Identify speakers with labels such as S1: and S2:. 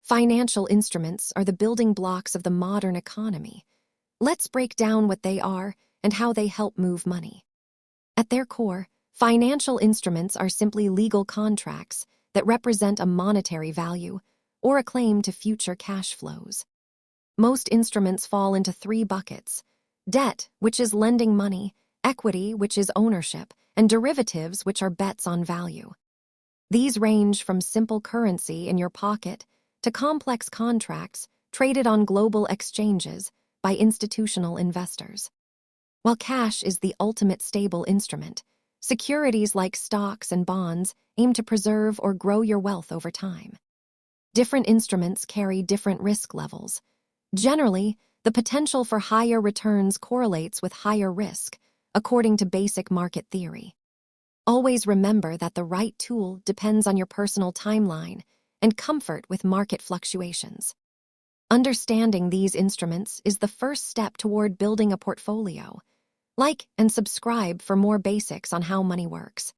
S1: Financial instruments are the building blocks of the modern economy. Let's break down what they are and how they help move money. At their core, financial instruments are simply legal contracts that represent a monetary value or a claim to future cash flows. Most instruments fall into three buckets: debt, which is lending money; equity, which is ownership; and derivatives, which are bets on value. These range from simple currency in your pocket to complex contracts traded on global exchanges by institutional investors. While cash is the ultimate stable instrument, securities like stocks and bonds aim to preserve or grow your wealth over time. Different instruments carry different risk levels. Generally, the potential for higher returns correlates with higher risk, according to basic market theory. Always remember that the right tool depends on your personal timeline and comfort with market fluctuations. Understanding these instruments is the first step toward building a portfolio. Like and subscribe for more basics on how money works.